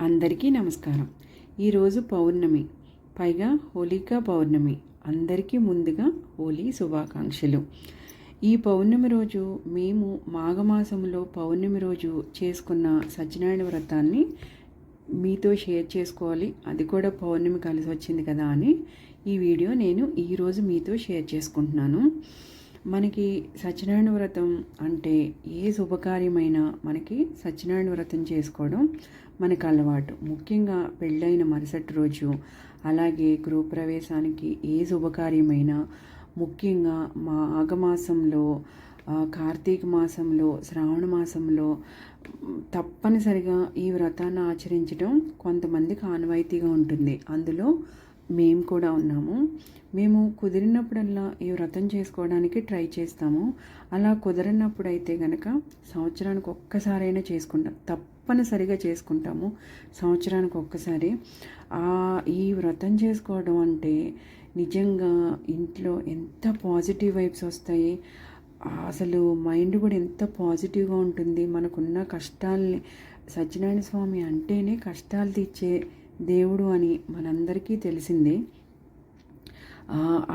అందరికీ నమస్కారం. ఈరోజు పౌర్ణమి, పైగా హోలికా పౌర్ణమి. అందరికీ ముందుగా హోలీ శుభాకాంక్షలు. ఈ పౌర్ణమి రోజు మేము మాఘమాసంలో పౌర్ణమి రోజు చేసుకున్న సత్యనారాయణ వ్రతాన్ని మీతో షేర్ చేసుకోవాలి. అది కూడా పౌర్ణమి కలిసి వచ్చింది కదా అని ఈ వీడియో నేను ఈరోజు మీతో షేర్ చేసుకుంటున్నాను. మనకి సత్యనారాయణ వ్రతం అంటే ఏ శుభకార్యమైనా మనకి సత్యనారాయణ వ్రతం చేసుకోవడం మనకు అలవాటు. ముఖ్యంగా పెళ్ళైన మరుసటి రోజు, అలాగే గృహప్రవేశానికి ఏ శుభకార్యమైనా, ముఖ్యంగా మాఘమాసంలో, కార్తీక మాసంలో, శ్రావణ మాసంలో తప్పనిసరిగా ఈ వ్రతాన్ని ఆచరించడం కొంతమందికి ఆనవాయితీగా ఉంటుంది. అందులో మేము కూడా ఉన్నాము. మేము కుదిరినప్పుడల్లా ఈ వ్రతం చేసుకోవడానికి ట్రై చేస్తాము. అలా కుదరనప్పుడు అయితే కనుక సంవత్సరానికి ఒక్కసారైనా చేసుకుంటాం, తప్పనిసరిగా చేసుకుంటాము సంవత్సరానికి ఒక్కసారి. ఈ వ్రతం చేసుకోవడం అంటే నిజంగా ఇంట్లో ఎంత పాజిటివ్ వైబ్స్ వస్తాయి, అసలు మైండ్ కూడా ఎంత పాజిటివ్గా ఉంటుంది. మనకున్న కష్టాల్ని, సత్యనారాయణ స్వామి అంటేనే కష్టాలు తీర్చే దేవుడు అని మనందరికీ తెలిసిందే.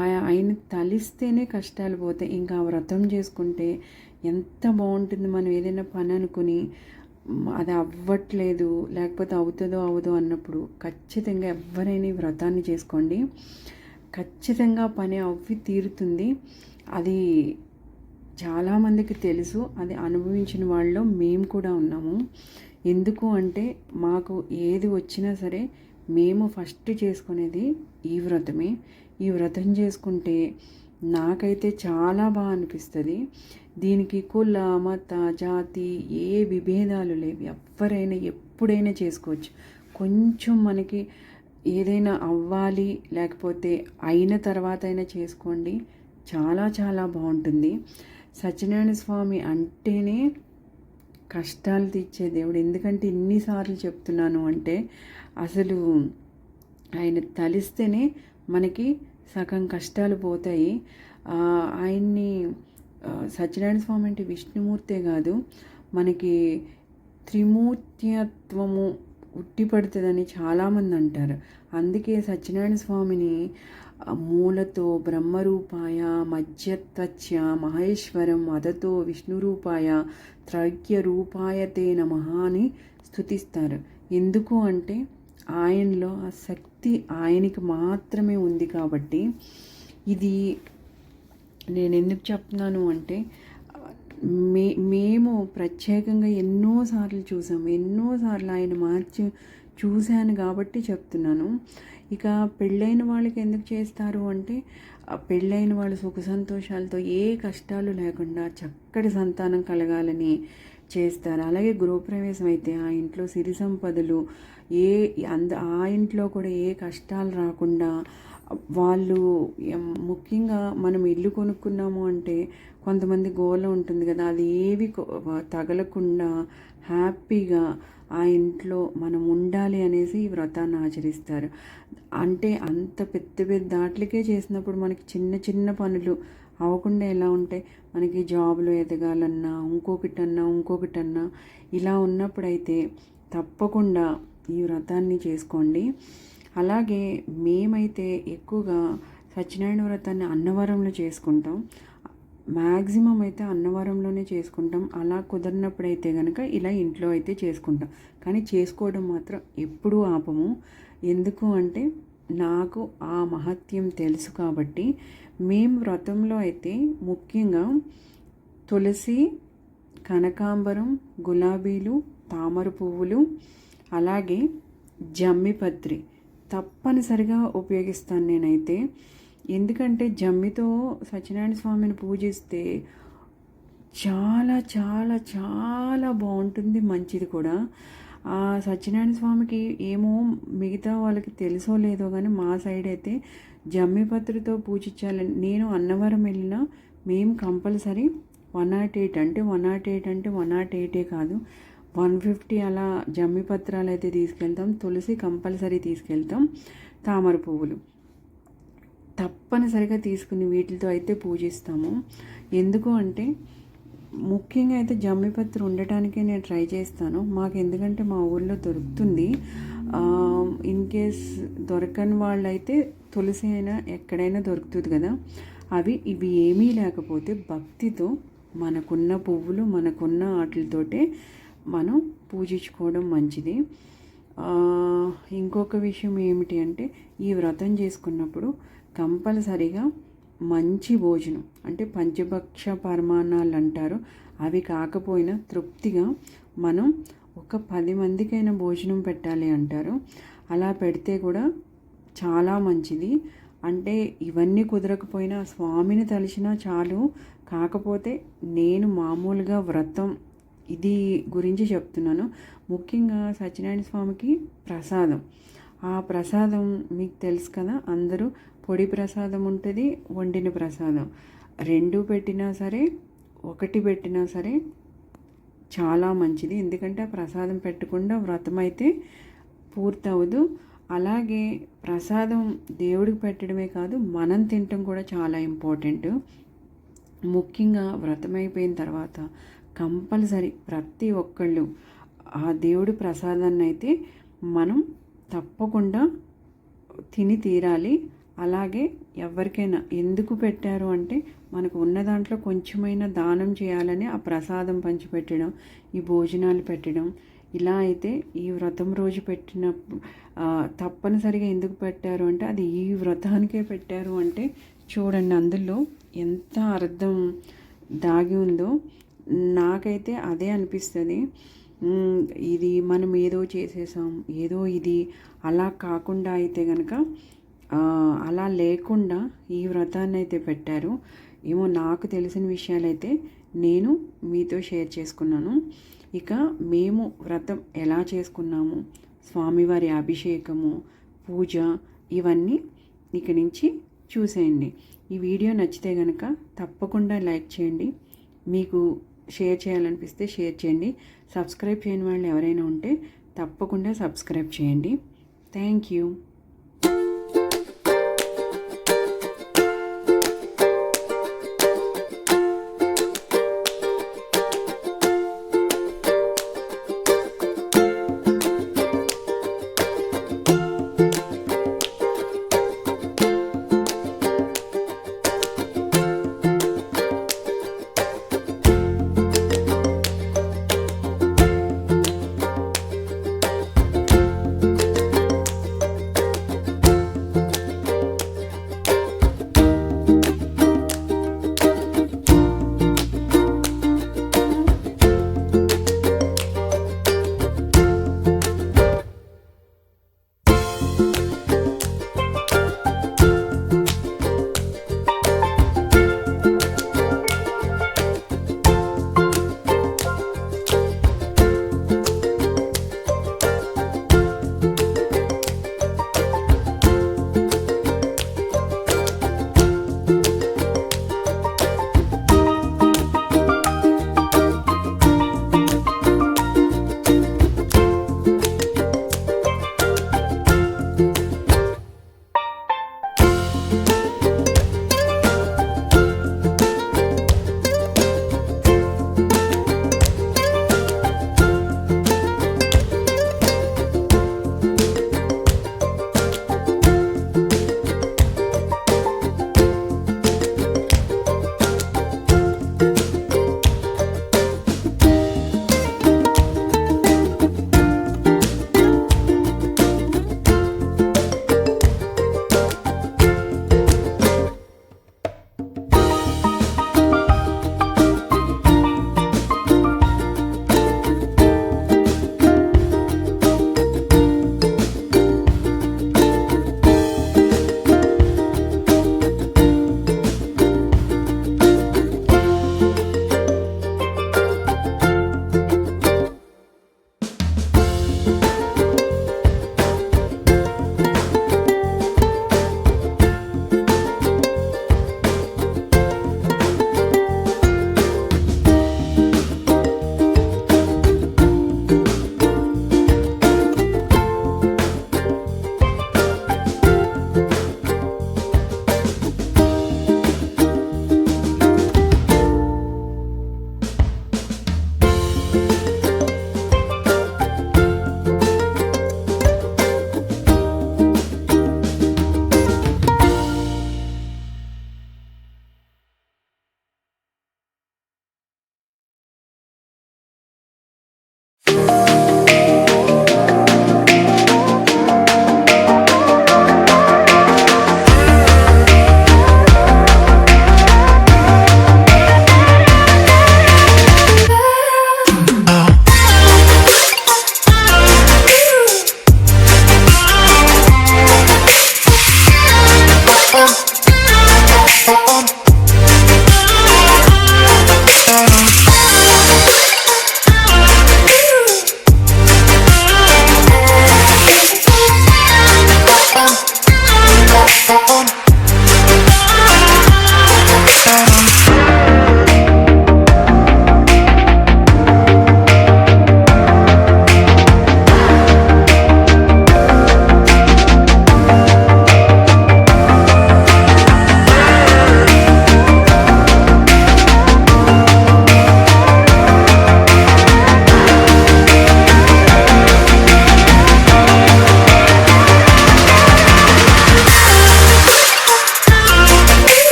ఆయన తలిస్తేనే కష్టాలు పోతాయి. ఇంకా వ్రతం చేసుకుంటే ఎంత బాగుంటుంది. మనం ఏదైనా పని అనుకుని అది అవ్వట్లేదు, లేకపోతే అవుతుందో అవదో అన్నప్పుడు ఖచ్చితంగా ఎవరైనా ఈ వ్రతాన్ని చేసుకోండి. ఖచ్చితంగా పని అవ్వి తీరుతుంది. అది చాలామందికి తెలుసు. అది అనుభవించిన వాళ్ళలో మేము కూడా ఉన్నాము. ఎందుకు అంటే మాకు ఏది వచ్చినా సరే మేము ఫస్ట్ చేసుకునేది ఈ వ్రతమే. ఈ వ్రతం చేసుకుంటే నాకైతే చాలా బాగా అనిపిస్తుంది. దీనికి కుల, మత, జాతి ఏ విభేదాలు లేవు. ఎవరైనా ఎప్పుడైనా చేసుకోవచ్చు. కొంచెం మనకి ఏదైనా అవ్వాలి, లేకపోతే అయిన తర్వాత అయినా చేసుకోండి. చాలా చాలా బాగుంటుంది. సత్యనారాయణ స్వామి అంటేనే కష్టాలు తీర్చే దేవుడు. ఎందుకంటే ఇన్నిసార్లు చెప్తున్నాను అంటే అసలు ఆయన తలిస్తేనే మనకి సగం కష్టాలు పోతాయి. ఆయన్ని సత్యనారాయణ స్వామి అంటే విష్ణుమూర్తే కాదు, మనకి త్రిమూర్త్యత్వము ఉట్టిపడుతుందని చాలామంది అంటారు. అందుకే సత్యనారాయణ స్వామిని మూలతో బ్రహ్మరూపాయ, మధ్యత్వచ్య మహేశ్వరం, అదతో విష్ణురూపాయ, త్రైక్య రూపాయ తే నమః అని స్తుతిస్తారు. ఎందుకు అంటే ఆయనలో ఆ శక్తి ఆయనకి మాత్రమే ఉంది. కాబట్టి ఇది నేను ఎందుకు చెప్తున్నాను అంటే మేము ప్రత్యేకంగా ఎన్నోసార్లు చూసాము, ఎన్నోసార్లు ఆయన మార్చి చూశాను కాబట్టి చెప్తున్నాను. ఇక పెళ్ళైన వాళ్ళకి ఎందుకు చేస్తారు అంటే పెళ్ళైన వాళ్ళు సుఖ సంతోషాలతో ఏ కష్టాలు లేకుండా చక్కటి సంతానం కలగాలని చేస్తారు. అలాగే గృహప్రవేశం అయితే ఆ ఇంట్లో సిరి సంపదలు ఆ ఇంట్లో కూడా ఏ కష్టాలు రాకుండా వాళ్ళు, ముఖ్యంగా మనం ఇల్లు కొనుక్కున్నాము అంటే కొంతమంది గోల ఉంటుంది కదా, అది ఏవి తగలకుండా హ్యాపీగా ఆ ఇంట్లో మనం ఉండాలి అనేసి ఈ వ్రతాన్ని ఆచరిస్తారు. అంటే అంత పెద్ద పెద్ద దాట్లకే చేసినప్పుడు మనకి చిన్న చిన్న పనులు అవ్వకుండా ఎలా ఉంటాయి. మనకి జాబ్లో ఎదగాలన్నా, ఇంకొకటన్నా ఇలా ఉన్నప్పుడైతే తప్పకుండా ఈ వ్రతాన్ని చేసుకోండి. అలాగే మేమైతే ఎక్కువగా సత్యనారాయణ వ్రతాన్ని అన్నవరంలో చేసుకుంటాం. మ్యాక్సిమం అయితే అన్నవరంలోనే చేసుకుంటాం. అలా కుదరినప్పుడైతే కనుక ఇలా ఇంట్లో అయితే చేసుకుంటాం. కానీ చేసుకోవడం మాత్రం ఎప్పుడూ ఆపము. ఎందుకు అంటే నాకు ఆ మహత్యం తెలుసు కాబట్టి. మేము వ్రతంలో అయితే ముఖ్యంగా తులసి, కనకాంబరం, గులాబీలు, తామర పువ్వులు, అలాగే జమ్మిపత్రి తప్పనిసరిగా ఉపయోగిస్తాను నేనైతే. ఎందుకంటే జమ్మితో సత్యనారాయణ స్వామిని పూజిస్తే చాలా చాలా చాలా బాగుంటుంది, మంచిది కూడా. ఆ సత్యనారాయణ స్వామికి ఏమో మిగతా వాళ్ళకి తెలుసో లేదో కానీ మా సైడ్ అయితే జమ్మిపత్రితో పూజించాలని. నేను అన్నవరం వెళ్ళినా మేము కంపల్సరీ 108 అంటే 108 కాదు, 150 అలా జమ్మిపత్రాలు అయితే తీసుకెళ్తాం. తులసి కంపల్సరీ తీసుకెళ్తాం. తామర పువ్వులు తప్పనిసరిగా తీసుకుని వీటితో అయితే పూజిస్తాము. ఎందుకు అంటే ముఖ్యంగా అయితే జమ్మిపత్రి ఉండటానికే నేను ట్రై చేస్తాను. మాకు ఎందుకంటే మా ఊర్లో దొరుకుతుంది. ఇన్ కేస్ దొరకని వాళ్ళైతే తులసి అయినా ఎక్కడైనా దొరుకుతుంది కదా. ఇవి ఏమీ లేకపోతే భక్తితో మనకున్న పువ్వులు మనకున్న వాటితోటే మనం పూజించుకోవడం మంచిది. ఇంకొక విషయం ఏమిటి అంటే ఈ వ్రతం చేసుకున్నప్పుడు కంపల్సరిగా మంచి భోజనం అంటే పంచభక్ష పరమాన్నాలు అంటారు, అవి కాకపోయినా తృప్తిగా మనం ఒక 10 మందికైనా భోజనం పెట్టాలి అంటారు. అలా పెడితే కూడా చాలా మంచిది. అంటే ఇవన్నీ కుదరకపోయినా స్వామిని తలిచినా చాలు. కాకపోతే నేను మామూలుగా వ్రతం ఇది గురించి చెప్తున్నాను. ముఖ్యంగా సత్యనారాయణ స్వామికి ప్రసాదం, ఆ ప్రసాదం మీకు తెలుసు కదా, అందరూ పొడి ప్రసాదం ఉంటుంది, వండిన ప్రసాదం 2 పెట్టినా సరే 1 పెట్టినా సరే చాలా మంచిది. ఎందుకంటే ఆ ప్రసాదం పెట్టకుండా వ్రతం అయితే పూర్తవదు. అలాగే ప్రసాదం దేవుడికి పెట్టడమే కాదు, మనం తినటం కూడా చాలా ఇంపార్టెంట్. ముఖ్యంగా వ్రతం అయిపోయిన తర్వాత కంపల్సరీ ప్రతి ఒక్కళ్ళు ఆ దేవుడి ప్రసాదాన్ని అయితే మనం తప్పకుండా తిని తీరాలి. అలాగే ఎవరికైనా ఎందుకు పెట్టారు అంటే మనకు ఉన్న దాంట్లో కొంచెమైనా దానం చేయాలని ఆ ప్రసాదం పంచిపెట్టడం, ఈ భోజనాలు పెట్టడం. ఇలా అయితే ఈ వ్రతం రోజు తప్పనిసరిగా ఎందుకు పెట్టారు అంటే అది ఈ వ్రతానికే పెట్టారు అంటే చూడండి అందులో ఎంత అర్థం దాగి ఉందో. నాకైతే అదే అనిపిస్తుంది. ఇది మనం ఏదో చేసేసాం, ఏదో ఇది అలా కాకుండా అయితే కనుక అలా లేకుండా ఈ వ్రతాన్ని అయితే పెట్టారు. ఏమో నాకు తెలిసిన విషయాలైతే నేను మీతో షేర్ చేసుకున్నాను. ఇక మేము వ్రతం ఎలా చేసుకున్నాము, స్వామివారి అభిషేకము, పూజ, ఇవన్నీ ఇక నుంచి చూసేయండి. ఈ వీడియో నచ్చితే కనుక తప్పకుండా లైక్ చేయండి. మీకు షేర్ చేయాలనిపిస్తే షేర్ చేయండి. సబ్స్క్రైబ్ చేయని వాళ్ళు ఎవరైనా ఉంటే తప్పకుండా సబ్స్క్రైబ్ చేయండి. Thank you.